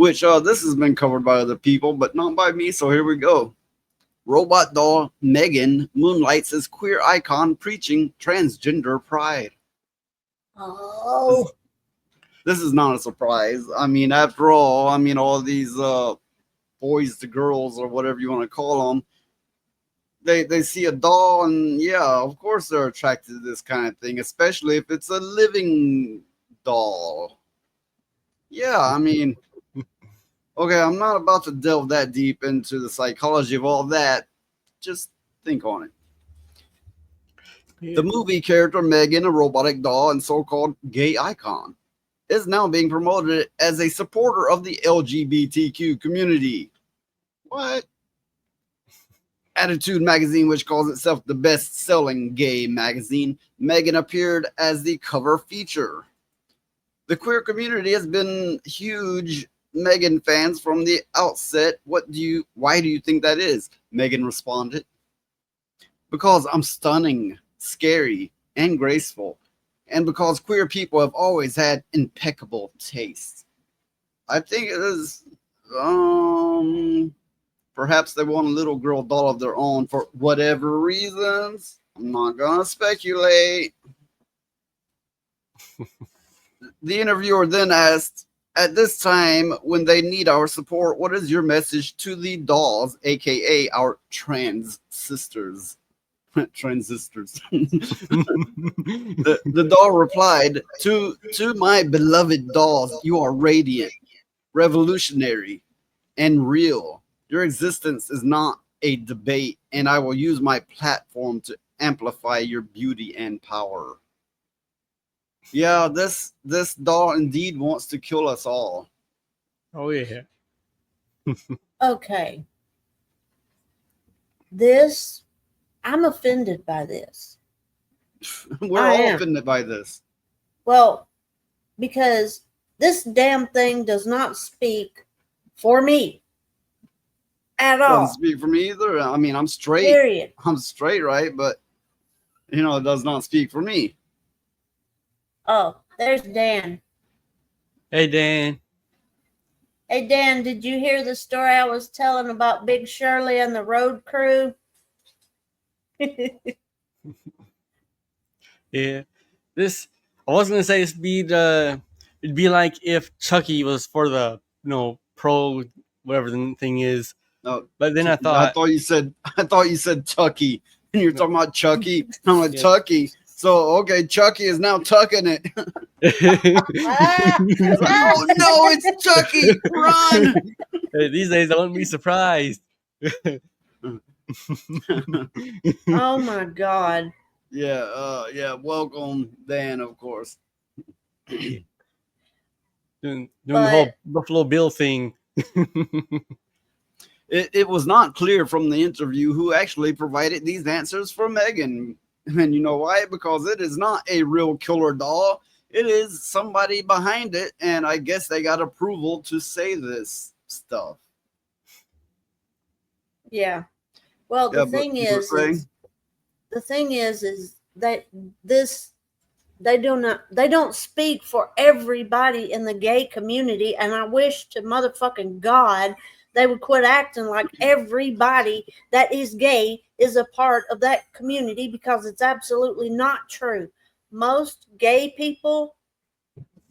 which this has been covered by other people, but not by me. So here we go. Robot doll M3gan moonlights as queer icon preaching transgender pride. Oh, This is not a surprise. I mean, after all, I mean, all these boys to girls or whatever you want to call them, they see a doll and yeah, of course they're attracted to this kind of thing, especially if it's a living doll. Yeah, I mean, okay, I'm not about to delve that deep into the psychology of all that. Just think on it. The movie character M3gan, a robotic doll and so-called gay icon, is now being promoted as a supporter of the LGBTQ community. What? Attitude magazine, which calls itself the best-selling gay magazine, M3gan appeared as the cover feature. The queer community has been huge M3gan fans from the outset. Why do you think that is? M3gan responded. Because I'm stunning, scary, and graceful, and because queer people have always had impeccable taste. I think it is, perhaps they want a little girl doll of their own for whatever reasons. I'm not gonna speculate. The interviewer then asked, at this time when they need our support, what is your message to the dolls, aka our trans sisters? Transistors. The doll replied, to my beloved dolls, you are radiant, revolutionary, and real. Your existence is not a debate, and I will use my platform to amplify your beauty and power. Yeah, this doll indeed wants to kill us all. Oh yeah. okay. This, I'm offended by this. We're I all am. offended by this. Well, because this damn thing does not speak for me at Doesn't all. speak for me either. I mean, I'm straight. Period. I'm straight, right? But it does not speak for me. Oh, there's Dan. Hey Dan. Hey, Dan, did you hear the story I was telling about Big Shirley and the road crew? Yeah. This I was gonna say it'd be like if Chucky was for the pro whatever the thing is. No, But then I I thought thought you said Chucky, and you're talking about Chucky. And I'm like Yeah. Chucky. So okay, Chucky is now tucking it. It's like, oh no, it's Chucky! Run! These days I wouldn't be surprised. Oh my God. Yeah. Welcome, Dan, of course. doing the whole Buffalo Bill thing. It was not clear from the interview who actually provided these answers for M3gan. And you know why? Because it is not a real killer doll. It is somebody behind it, and I guess they got approval to say this stuff. Yeah. Well, the thing is that they don't speak for everybody in the gay community, and I wish to motherfucking God they would quit acting like everybody that is gay is a part of that community, because it's absolutely not true. Most gay people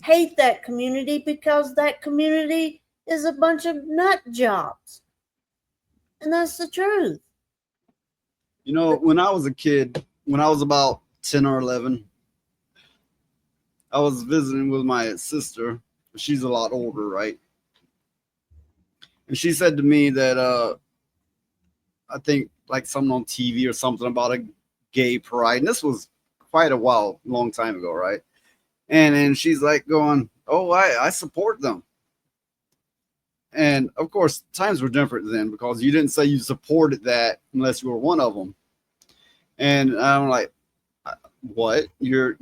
hate that community because that community is a bunch of nut jobs. And that's the truth. When I was a kid, when I was about 10 or 11, I was visiting with my sister. She's a lot older, right? And she said to me that I think like something on TV or something about a gay pride. And this was quite a long time ago, right? And then she's like going, oh, I support them. And of course, times were different then, because you didn't say you supported that unless you were one of them. And I'm like, what? You're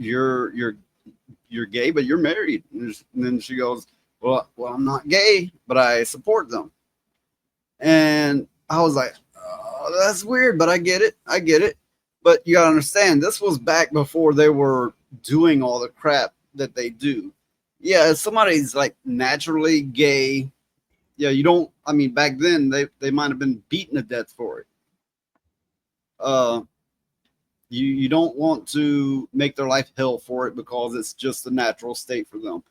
gay, but you're married. And then she goes, well, I'm not gay, but I support them. And I was like, oh, that's weird, but I get it. But you gotta understand, this was back before they were doing all the crap that they do. Yeah, if somebody's like naturally gay, yeah, you don't. I mean, back then they might have been beaten to death for it. Uh, you don't want to make their life hell for it because it's just a natural state for them.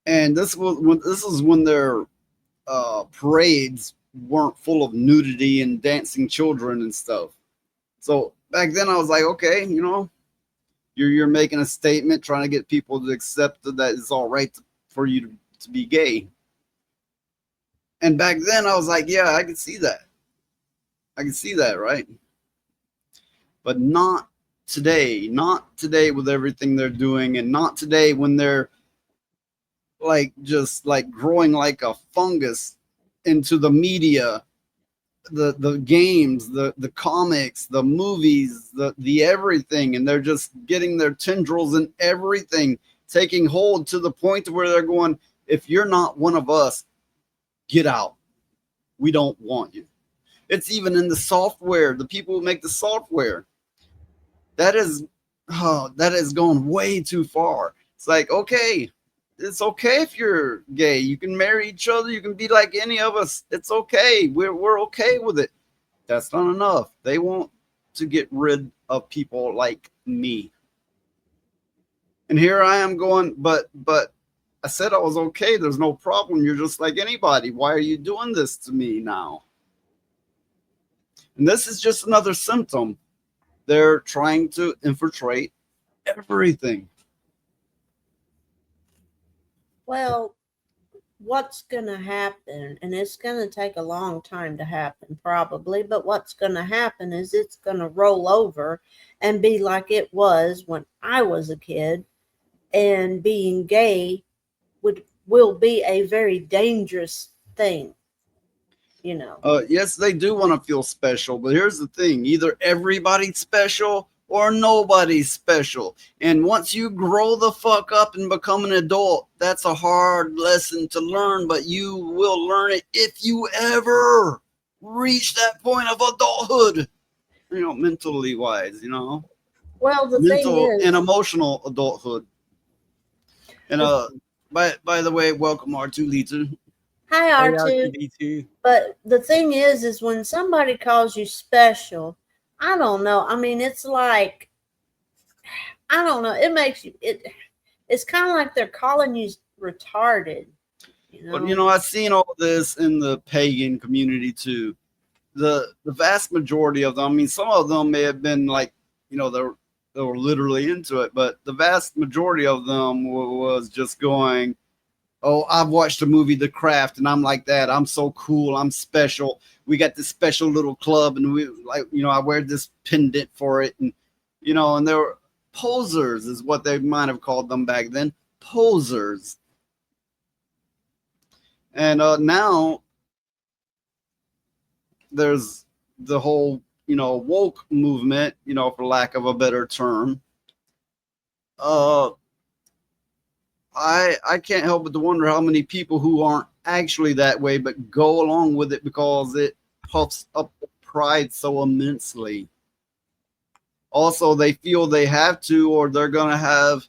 And this is when their parades weren't full of nudity and dancing children and stuff. So back then I was like, okay, you know, you're making a statement, trying to get people to accept that it's all right for you to be gay. And back then I was like, yeah, I can see that. I can see that, right? But not today. Not today with everything they're doing, and not today when they're like just like growing like a fungus into the media, the games, the comics, the movies, the everything, and they're just getting their tendrils and everything taking hold to the point where they're going, if you're not one of us, get out. We don't want you. It's even in the software, the people who make the software. That is, oh, that has gone way too far. It's like, okay, it's okay if you're gay. You can marry each other. You can be like any of us. It's okay. We're okay with it. That's not enough. They want to get rid of people like me. And here I am going, but I said I was okay. There's no problem. You're just like anybody. Why are you doing this to me now? And this is just another symptom. They're trying to infiltrate everything. Well, what's going to happen, and it's going to take a long time to happen probably, but what's going to happen is it's going to roll over and be like it was when I was a kid, and being gay will be a very dangerous thing, you know. Yes, they do want to feel special, but here's the thing: either everybody's special or nobody's special. And once you grow the fuck up and become an adult, that's a hard lesson to learn, but you will learn it if you ever reach that point of adulthood. You know, mentally wise, you know, Well, the thing mental and is, emotional adulthood. And by the way, welcome R2 Lita. hi Hey, R2. R2D2. But the thing is when somebody calls you special, I don't know. I mean, it's like, I don't know. It makes you, it's kind of like they're calling you retarded, you But know? you know, I've seen all this in the pagan community too. The vast majority of them, I mean, some of them may have been like, you know, they were literally into it, but the vast majority of them was just going, oh, I've watched the movie The Craft, and I'm like that. I'm so cool. I'm special. We got this special little club, and we like, you know, I wear this pendant for it, and you know, and they were posers, is what they might have called them back then, posers. And now there's the whole, you know, woke movement, you know, for lack of a better term. Uh, I can't help but to wonder how many people who aren't actually that way but go along with it because it puffs up the pride so immensely. Also, they feel they have to, or they're gonna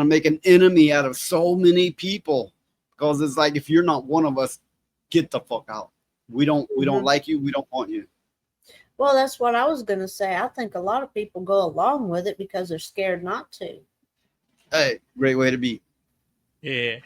make an enemy out of so many people because it's like, if you're not one of us, get the fuck out. We don't Mhm. like you. We don't want you. Well, that's what I was going to say. I think a lot of people go along with it because they're scared not to. Hey, great way to be. Yeah.